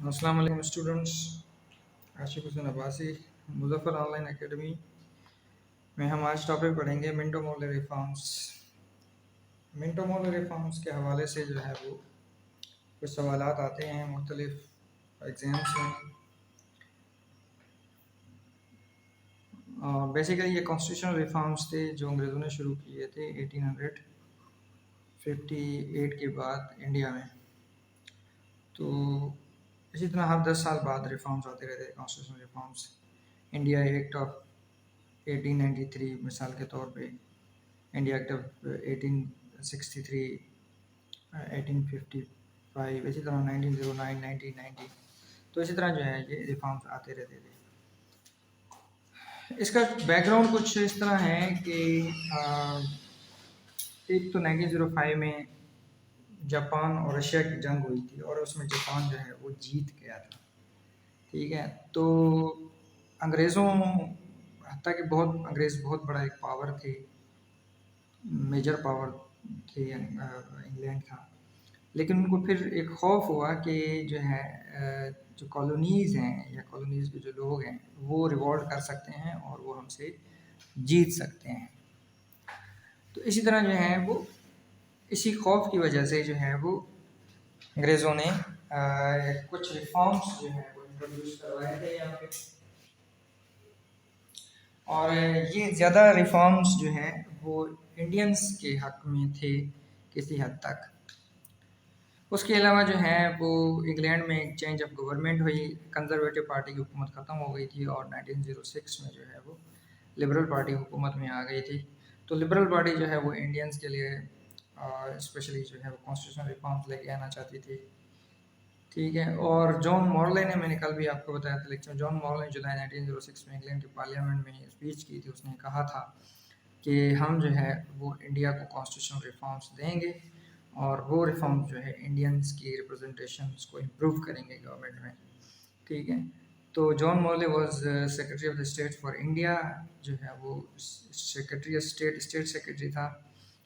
السلام علیکم students, Ashiq Hussain Abbasi Muzaffar online academy میں ہم آج ٹاپک پڑھیں گے Minto Morley reforms. Manto Morley reforms کے حوالے سے جو ہے وہ کچھ سوالات آتے ہیں مختلف ایگزامس میں۔ بیسیکلی یہ کانسٹیٹیوشنل ریفارمس تھے جو انگریزوں نے شروع کیے تھے 1858 کے بعد انڈیا میں۔ تو اسی طرح ہر 10 سال بعد ریفارمس آتے رہتے constitutional reforms. India act of 1893 مثال کے طور پہ، انڈیا ایکٹ آف 1863، 1855، اسی طرح 1909، 1990، تو اسی طرح جو ہے یہ ریفارمس آتے رہتے تھے۔ اس کا بیک گراؤنڈ کچھ اس طرح ہے کہ ایک تو 1905 میں جاپان اور رشیا کی جنگ ہوئی تھی اور اس میں جاپان جو ہے وہ جیت گیا تھا، ٹھیک ہے۔ تو انگریزوں، حتیٰ کہ انگریز بہت بڑا ایک پاور تھے، میجر پاور تھے، انگلینڈ تھا، لیکن ان کو پھر ایک خوف ہوا کہ جو ہے جو کالونیز ہیں یا کالونیز کے جو لوگ ہیں وہ ریوولٹ کر سکتے ہیں اور وہ ہم سے جیت سکتے ہیں۔ تو اسی طرح جو ہے وہ اسی خوف کی وجہ سے جو ہے وہ انگریزوں نے کچھ ریفارمس جو ہیں وہ انٹروڈیوس کروائے تھے یہاں پہ، اور یہ زیادہ ریفارمس جو ہیں وہ انڈینس کے حق میں تھے کسی حد تک۔ اس کے علاوہ جو ہے وہ انگلینڈ میں ایک چینج آف گورنمنٹ ہوئی، کنزرویٹو پارٹی کی حکومت ختم ہو گئی تھی اور 1906 میں جو ہے وہ لبرل پارٹی حکومت میں آ گئی تھی۔ تو لبرل پارٹی جو ہے وہ انڈینس کے لیے اسپیشلی جو ہے وہ کانسٹیٹیوشنل ریفارمس لے کے آنا چاہتی تھی، ٹھیک ہے۔ اور جان مورلے نے، میں نے کل بھی آپ کو بتایا تھا لیکچر، جان مورلے نے جولائی 1906 میں انگلینڈ کے پارلیمنٹ میں اسپیچ کی تھی، اس نے کہا تھا کہ ہم جو ہے وہ انڈیا کو کانسٹیٹیوشنل ریفارمس دیں گے اور وہ ریفارمس جو ہے انڈینس کی ریپرزنٹیشنس کو امپروو کریں گے گورنمنٹ میں، ٹھیک ہے۔ تو John Morley was secretary of the state for India, جو ہے وہ سیکرٹری اسٹیٹ سیکرٹری تھا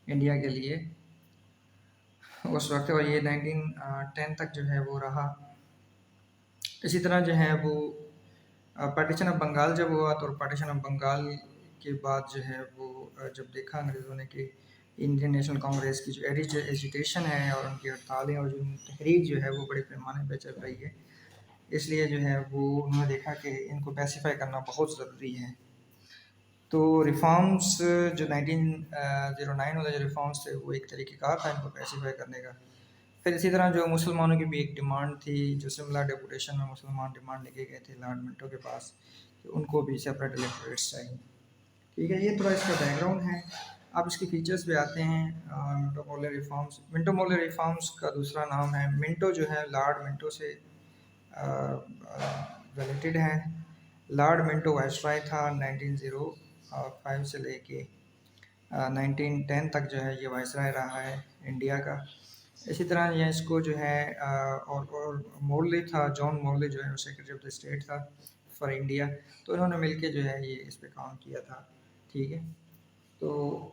انڈیا کے لیے اس وقت، اور یہ 1910 تک جو ہے وہ رہا۔ اسی طرح جو ہے وہ پارٹیشن آف بنگال جب ہوا تو پارٹیشن آف بنگال کے بعد جو ہے وہ جب دیکھا انگریزوں نے کہ انڈین نیشنل کانگریس کی جو ایجیٹیشن ہے اور ان کی ہڑتالیں اور جو تحریک جو ہے وہ بڑے پیمانے پہ چل رہی ہے، اس لیے جو ہے وہ انہوں نے دیکھا کہ ان کو پیسیفائی کرنا بہت ضروری ہے۔ تو ریفارمس جو 1909 والے جو ریفارمس تھے وہ ایک طریقہ کار تھا ان کو پیسیفائی کرنے کا۔ پھر اسی طرح جو مسلمانوں کی بھی ایک ڈیمانڈ تھی، جو سملا ڈیپوٹیشن میں مسلمان ڈیمانڈ لے کے گئے تھے لارڈ منٹو کے پاس کہ ان کو بھی سپریٹ الیکٹوریٹس چاہیے، ٹھیک ہے۔ یہ تھوڑا اس کا بیک گراؤنڈ ہے۔ اب اس کے فیچرز پہ آتے ہیں۔ Minto Morley reforms, Manto Morley reforms کا دوسرا نام ہے، منٹو جو ہے لارڈ منٹو سے ریلیٹڈ ہے۔ لارڈ منٹو وائسرائے تھا 1905 سے لے کے 1910 تک جو ہے یہ وائسرائے رہا ہے انڈیا کا۔ اسی طرح یہ اس کو جو ہے اور مورلے تھا، جان مورلے جو ہے وہ سیکرٹری آف دا اسٹیٹ تھا فار انڈیا، تو انہوں نے مل کے جو ہے یہ اس پہ کام کیا تھا، ٹھیک ہے۔ تو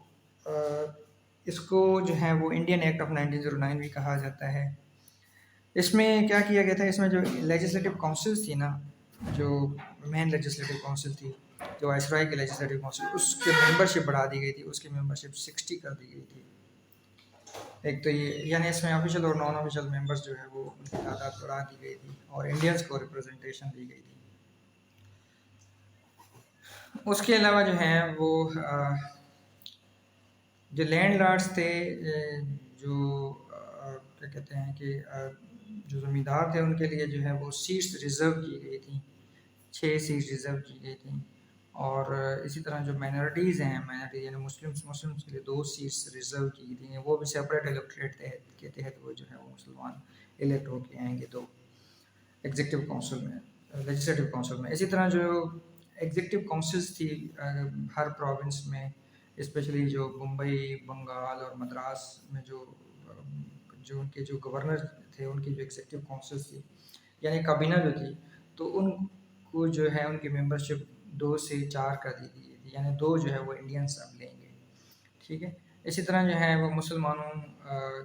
اس کو جو ہے وہ انڈین ایکٹ آف 1909 بھی کہا جاتا ہے۔ اس میں کیا کیا گیا تھا، اس میں جو لیجسلیٹو کونسلز تھی نا، جو مین لیجسلیٹو کونسل تھی، جو وائسرائے کی لیجسلیٹو کونسل، اس کے ممبرشپ بڑھا دی گئی تھی، اس کی ممبرشپ 60 کر دی گئی تھی۔ ایک تو یہ یعنی اس میں آفیشیل اور نان آفیشیل ممبرس جو ہے وہ ان کی تعداد بڑھا دی گئی تھی اور انڈینس کو ریپرزنٹیشن دی گئی تھی۔ اس کے علاوہ جو ہے وہ جو لینڈ لارڈس تھے، جو کیا کہتے ہیں کہ جو زمیندار تھے، ان کے لیے جو ہے وہ سیٹس ریزرو کی گئی تھیں، 6 سیٹ ریزرو کی گئی تھیں۔ اور اسی طرح جو مائنارٹیز ہیں، مائنارٹیز یعنی مسلمس کے لیے 2 سیٹس ریزرو کی گئی تھیں، وہ بھی سپریٹ الیکٹوریٹ کے تحت وہ جو ہے وہ مسلمان الیکٹ ہو کے آئیں گے تو ایگزیکٹو کونسل میں، لیجسلیٹو کونسل میں۔ اسی طرح جو ایگزیکٹو کونسلز تھی ہر پروونس میں، اسپیشلی جو بمبئی، بنگال اور مدراس میں جو ان کے جو گورنر تھے، ان کی جو ایگزیکٹو کونسلز تھی یعنی کابینہ جو تھی، تو ان کو جو ہے ان کی ممبرشپ 2 سے 4 کر دی گئی تھی، یعنی 2 جو ہے وہ انڈینس اب لیں گے، ٹھیک ہے۔ اسی طرح جو ہے وہ مسلمانوں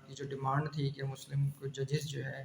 کی جو ڈیمانڈ تھی کہ مسلم کو ججز جو ہے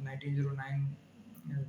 1909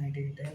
1910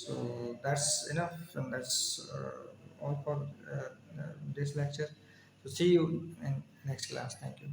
So that's enough, and that's all for this lecture. So see you in next class. Thank you.